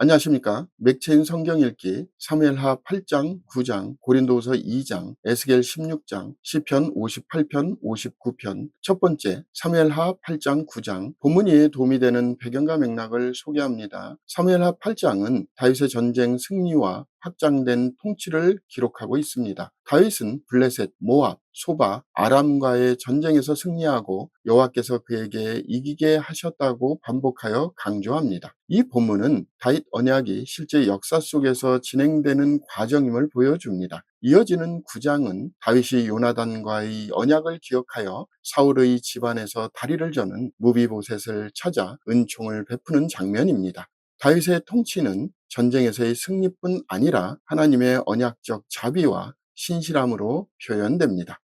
안녕하십니까. 맥체인 성경 읽기 사무엘하 8장, 9장, 고린도후서 2장, 에스겔 16장, 시편 58편, 59편. 첫 번째, 사무엘하 8장, 9장. 본문 이해에 도움이 되는 배경과 맥락을 소개합니다. 사무엘하 8장은 다윗의 전쟁 승리와 확장된 통치를 기록하고 있습니다. 다윗은 블레셋, 모압, 소바, 아람과의 전쟁에서 승리하고 여호와께서 그에게 이기게 하셨다고 반복하여 강조합니다. 이 본문은 다윗 언약이 실제 역사 속에서 진행되는 과정임을 보여줍니다. 이어지는 9장은 다윗이 요나단과의 언약을 기억하여 사울의 집안에서 다리를 저는 무비보셋을 찾아 은총을 베푸는 장면입니다. 다윗의 통치는 전쟁에서의 승리뿐 아니라 하나님의 언약적 자비와 신실함으로 표현됩니다.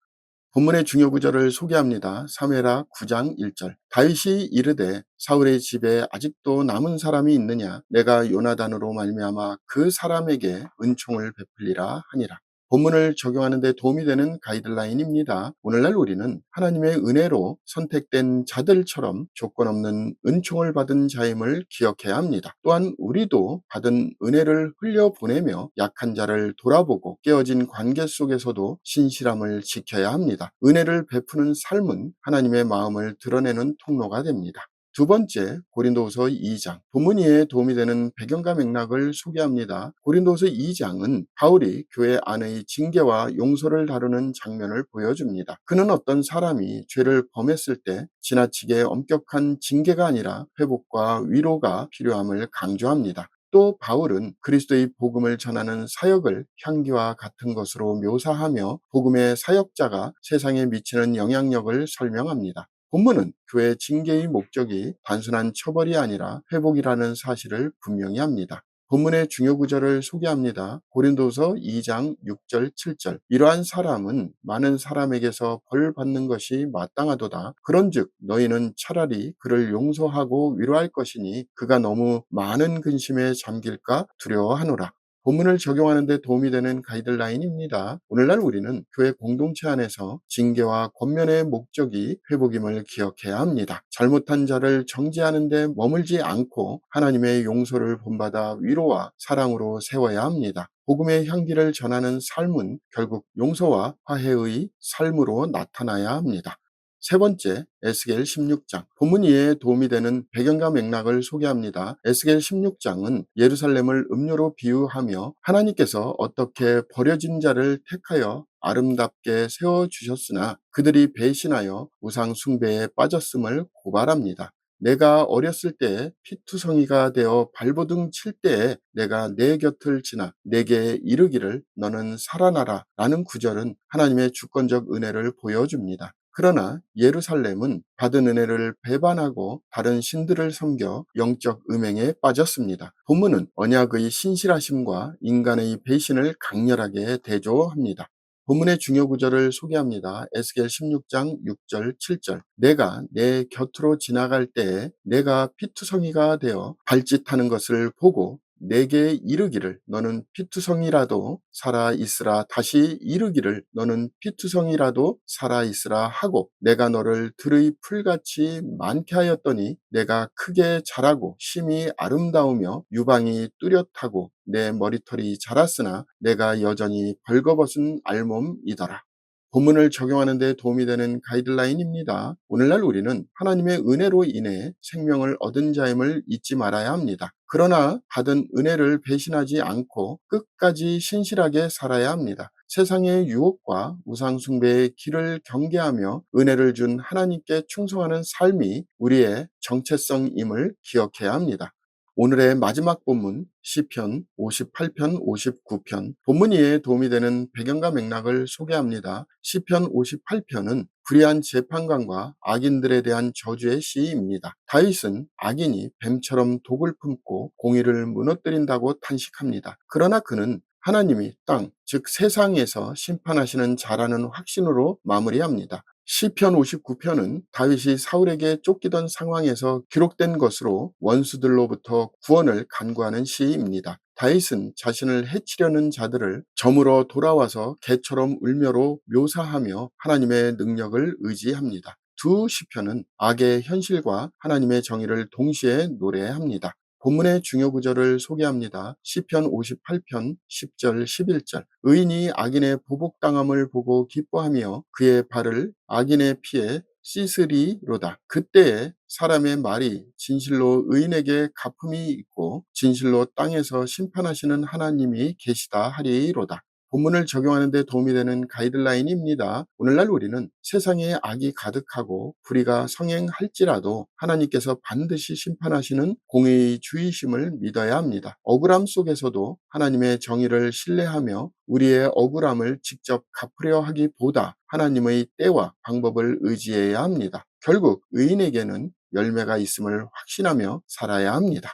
본문의 중요 구절을 소개합니다. 사무엘하 9장 1절. 다윗이 이르되 사울의 집에 아직도 남은 사람이 있느냐? 내가 요나단으로 말미암아 그 사람에게 은총을 베풀리라 하니라. 본문을 적용하는 데 도움이 되는 가이드라인입니다. 오늘날 우리는 하나님의 은혜로 선택된 자들처럼 조건 없는 은총을 받은 자임을 기억해야 합니다. 또한 우리도 받은 은혜를 흘려보내며 약한 자를 돌아보고 깨어진 관계 속에서도 신실함을 지켜야 합니다. 은혜를 베푸는 삶은 하나님의 마음을 드러내는 통로가 됩니다. 두 번째, 고린도후서 2장. 본문 이해에 도움이 되는 배경과 맥락을 소개합니다. 고린도후서 2장은 바울이 교회 안의 징계와 용서를 다루는 장면을 보여줍니다. 그는 어떤 사람이 죄를 범했을 때 지나치게 엄격한 징계가 아니라 회복과 위로가 필요함을 강조합니다. 또 바울은 그리스도의 복음을 전하는 사역을 향기와 같은 것으로 묘사하며 복음의 사역자가 세상에 미치는 영향력을 설명합니다. 본문은 교회 징계의 목적이 단순한 처벌이 아니라 회복이라는 사실을 분명히 합니다. 본문의 중요 구절을 소개합니다. 고린도서 2장 6절 7절. 이러한 사람은 많은 사람에게서 벌 받는 것이 마땅하도다. 그런즉 너희는 차라리 그를 용서하고 위로할 것이니 그가 너무 많은 근심에 잠길까 두려워하노라. 본문을 적용하는 데 도움이 되는 가이드라인입니다. 오늘날 우리는 교회 공동체 안에서 징계와 권면의 목적이 회복임을 기억해야 합니다. 잘못한 자를 정죄하는 데 머물지 않고 하나님의 용서를 본받아 위로와 사랑으로 세워야 합니다. 복음의 향기를 전하는 삶은 결국 용서와 화해의 삶으로 나타나야 합니다. 세 번째, 에스겔 16장. 본문 이해에 도움이 되는 배경과 맥락을 소개합니다. 에스겔 16장은 예루살렘을 음료로 비유하며 하나님께서 어떻게 버려진 자를 택하여 아름답게 세워주셨으나 그들이 배신하여 우상 숭배에 빠졌음을 고발합니다. 내가 어렸을 때 피투성이가 되어 발버둥 칠 때에 내가 내 곁을 지나 내게 이르기를 너는 살아나라 라는 구절은 하나님의 주권적 은혜를 보여줍니다. 그러나 예루살렘은 받은 은혜를 배반하고 다른 신들을 섬겨 영적 음행에 빠졌습니다. 본문은 언약의 신실하심과 인간의 배신을 강렬하게 대조합니다. 본문의 중요 구절을 소개합니다. 에스겔 16장 6절 7절. 내가 내 곁으로 지나갈 때에 내가 피투성이가 되어 발짓하는 것을 보고 내게 이르기를 너는 피투성이라도 살아 있으라. 다시 이르기를 너는 피투성이라도 살아 있으라 하고 내가 너를 들의 풀같이 많게 하였더니 내가 크게 자라고 심히 아름다우며 유방이 뚜렷하고 내 머리털이 자랐으나 내가 여전히 벌거벗은 알몸이더라. 본문을 적용하는 데 도움이 되는 가이드라인입니다. 오늘날 우리는 하나님의 은혜로 인해 생명을 얻은 자임을 잊지 말아야 합니다. 그러나 받은 은혜를 배신하지 않고 끝까지 신실하게 살아야 합니다. 세상의 유혹과 우상 숭배의 길을 경계하며 은혜를 준 하나님께 충성하는 삶이 우리의 정체성임을 기억해야 합니다. 오늘의 마지막 본문 시편 58편 59편. 본문 이해에 도움이 되는 배경과 맥락을 소개합니다. 시편 58편은 불의한 재판관과 악인들에 대한 저주의 시입니다. 다윗은 악인이 뱀처럼 독을 품고 공의를 무너뜨린다고 탄식합니다. 그러나 그는 하나님이 땅, 즉 세상에서 심판하시는 자라는 확신으로 마무리합니다. 시편 59편은 다윗이 사울에게 쫓기던 상황에서 기록된 것으로 원수들로부터 구원을 간구하는 시입니다. 다윗은 자신을 해치려는 자들을 저물어 돌아와서 개처럼 울며로 묘사하며 하나님의 능력을 의지합니다. 두 시편은 악의 현실과 하나님의 정의를 동시에 노래합니다. 본문의 중요 구절을 소개합니다. 시편 58편 10절 11절. 의인이 악인의 보복당함을 보고 기뻐하며 그의 발을 악인의 피에 씻으리로다. 그때에 사람의 말이 진실로 의인에게 갚음이 있고 진실로 땅에서 심판하시는 하나님이 계시다 하리로다. 본문을 적용하는 데 도움이 되는 가이드라인입니다. 오늘날 우리는 세상에 악이 가득하고 불의가 성행할지라도 하나님께서 반드시 심판하시는 공의의 주이심을 믿어야 합니다. 억울함 속에서도 하나님의 정의를 신뢰하며 우리의 억울함을 직접 갚으려 하기보다 하나님의 때와 방법을 의지해야 합니다. 결국 의인에게는 열매가 있음을 확신하며 살아야 합니다.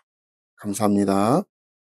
감사합니다.